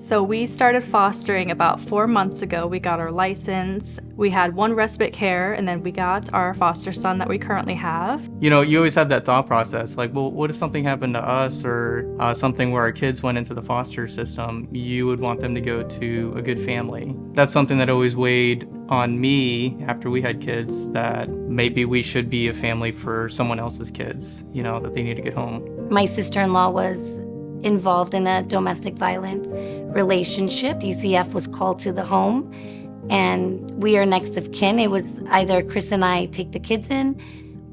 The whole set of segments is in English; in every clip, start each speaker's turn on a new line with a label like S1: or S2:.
S1: So we started fostering about 4 months ago. We got our license. We had one respite care, and then we got our foster son that we currently have.
S2: You know, you always have that thought process, like, well, what if something happened to us or something where our kids went into the foster system? You would want them to go to a good family. That's something that always weighed on me after we had kids, that maybe we should be a family for someone else's kids, you know, that they need to get home.
S3: My sister-in-law was involved in a domestic violence relationship. DCF was called to the home, and we are next of kin. It was either Chris and I take the kids in,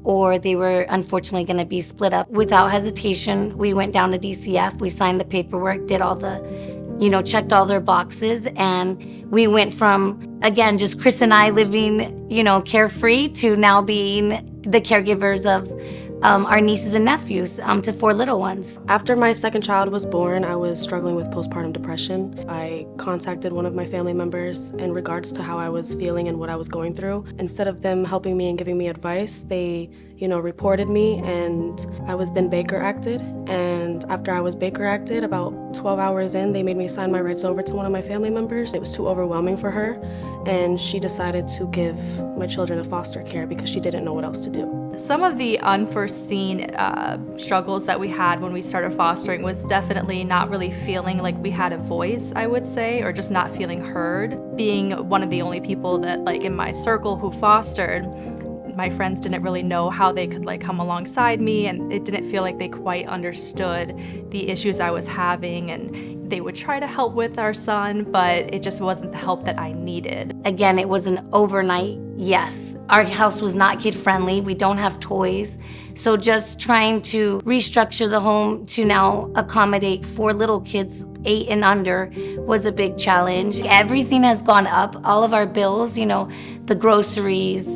S3: or they were unfortunately going to be split up. Without hesitation, we went down to DCF. We signed the paperwork, did all the, checked all their boxes, and we went from, again, just Chris and I living, carefree to now being the caregivers of our nieces and nephews to 4 little ones.
S4: After my second child was born, I was struggling with postpartum depression. I contacted one of my family members in regards to how I was feeling and what I was going through. Instead of them helping me and giving me advice, they, reported me, and I was then Baker acted. And after I was Baker acted, about 12 hours in, they made me sign my rights over to one of my family members. It was too overwhelming for her, and she decided to give my children a foster care because she didn't know what else to do.
S1: Some of the unforeseen struggles that we had when we started fostering was definitely not really feeling like we had a voice, I would say, or just not feeling heard. Being one of the only people that, in my circle who fostered, my friends didn't really know how they could come alongside me, and it didn't feel like they quite understood the issues I was having, and they would try to help with our son, but it just wasn't the help that I needed.
S3: Again, it was an overnight yes. Our house was not kid-friendly. We don't have toys. So just trying to restructure the home to now accommodate 4 little kids, 8 and under, was a big challenge. Everything has gone up. All of our bills, the groceries,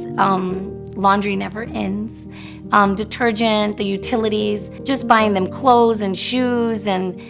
S3: laundry never ends, detergent, the utilities, just buying them clothes and shoes, and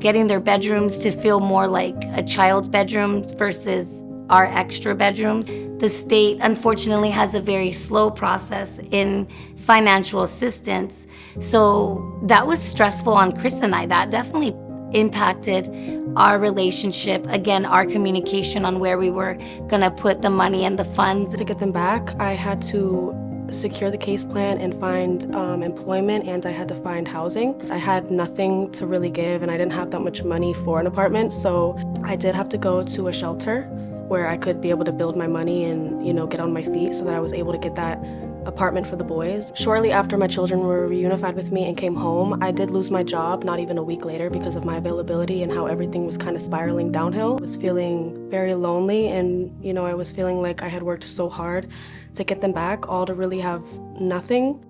S3: getting their bedrooms to feel more like a child's bedroom versus our extra bedrooms. The state, unfortunately, has a very slow process in financial assistance. So that was stressful on Chris and I. That definitely impacted our relationship. Again, our communication on where we were gonna put the money and the funds.
S4: To get them back, I had to secure the case plan and find employment, and I had to find housing. I had nothing to really give, and I didn't have that much money for an apartment, so I did have to go to a shelter where I could be able to build my money and, get on my feet so that I was able to get that apartment for the boys. Shortly after my children were reunified with me and came home, I did lose my job not even a week later because of my availability and how everything was kind of spiraling downhill. I was feeling very lonely, and I was feeling like I had worked so hard to get them back, all to really have nothing.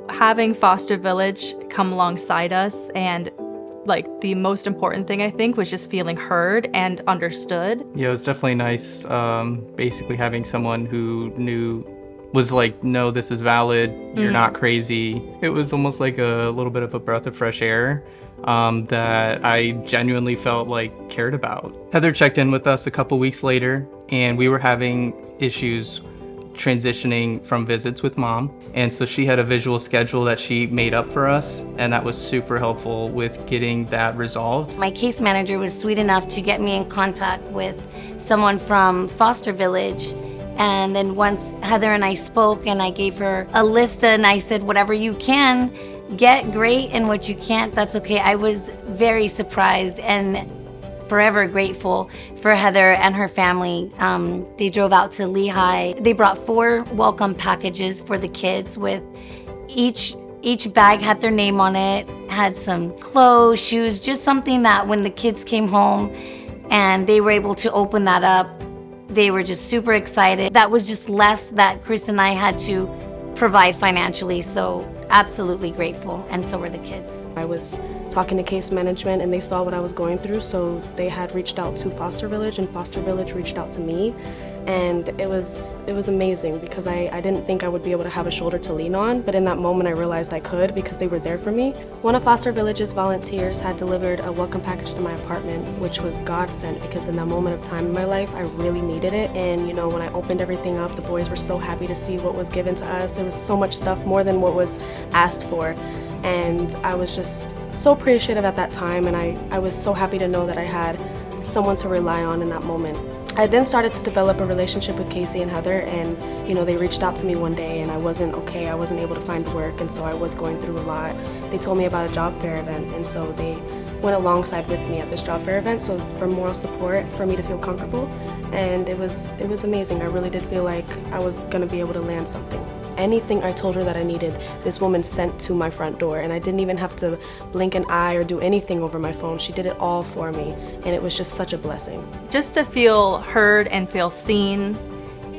S1: Having Foster Village come alongside us, and the most important thing I think was just feeling heard and understood.
S2: Yeah, it was definitely nice, basically having someone who was like, no, this is valid, you're not crazy. It was almost like a little bit of a breath of fresh air that I genuinely felt cared about. Heather checked in with us a couple weeks later, and we were having issues transitioning from visits with Mom, and so she had a visual schedule that she made up for us, and that was super helpful with getting that resolved.
S3: My case manager was sweet enough to get me in contact with someone from Foster Village, and then once Heather and I spoke, and I gave her a list, and I said, whatever you can get, great, and what you can't, that's okay. I was very surprised and forever grateful for Heather and her family. They drove out to Lehigh. They brought 4 welcome packages for the kids, with each bag had their name on it, had some clothes, shoes, just something that when the kids came home and they were able to open that up, they were just super excited. That was just less that Chris and I had to provide financially, so absolutely grateful, and so were the kids.
S4: I was talking to case management, and they saw what I was going through, so they had reached out to Foster Village, and Foster Village reached out to me, And it was amazing because I didn't think I would be able to have a shoulder to lean on, but in that moment I realized I could because they were there for me. One of Foster Village's volunteers had delivered a welcome package to my apartment, which was God sent because in that moment of time in my life I really needed it. And you know, when I opened everything up, the boys were so happy to see what was given to us. It was so much stuff, more than what was asked for. And I was just so appreciative at that time, and I was so happy to know that I had someone to rely on in that moment. I then started to develop a relationship with Casey and Heather, and you know, they reached out to me one day and I wasn't okay, I wasn't able to find work, and so I was going through a lot. They told me about a job fair event, and so they went alongside with me at this job fair event, so for moral support, for me to feel comfortable, and it was amazing. I really did feel like I was gonna be able to land something. Anything I told her that I needed, this woman sent to my front door, and I didn't even have to blink an eye or do anything over my phone. She did it all for me, and it was just such a blessing.
S1: Just to feel heard and feel seen,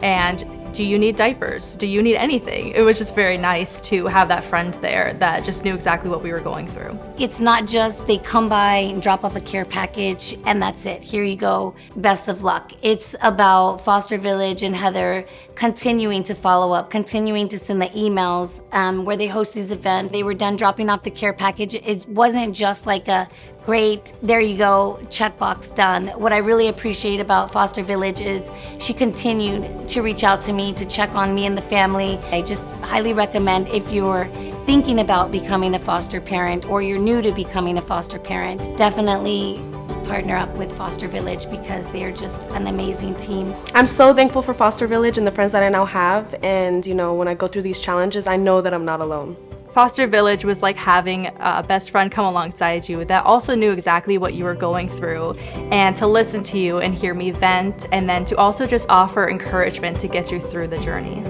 S1: and do you need diapers? Do you need anything? It was just very nice to have that friend there that just knew exactly what we were going through.
S3: It's not just they come by and drop off a care package and that's it. Here you go. Best of luck. It's about Foster Village and Heather continuing to follow up, continuing to send the emails where they host these events. They were done dropping off the care package. It wasn't just like a great, there you go, checkbox done. What I really appreciate about Foster Village is she continued to reach out to me to check on me and the family. I just highly recommend, if you're thinking about becoming a foster parent or you're new to becoming a foster parent, definitely partner up with Foster Village because they're just an amazing team.
S4: I'm so thankful for Foster Village and the friends that I now have, and you know, when I go through these challenges, I know that I'm not alone.
S1: Foster Village was like having a best friend come alongside you that also knew exactly what you were going through, and to listen to you and hear me vent, and then to also just offer encouragement to get you through the journey.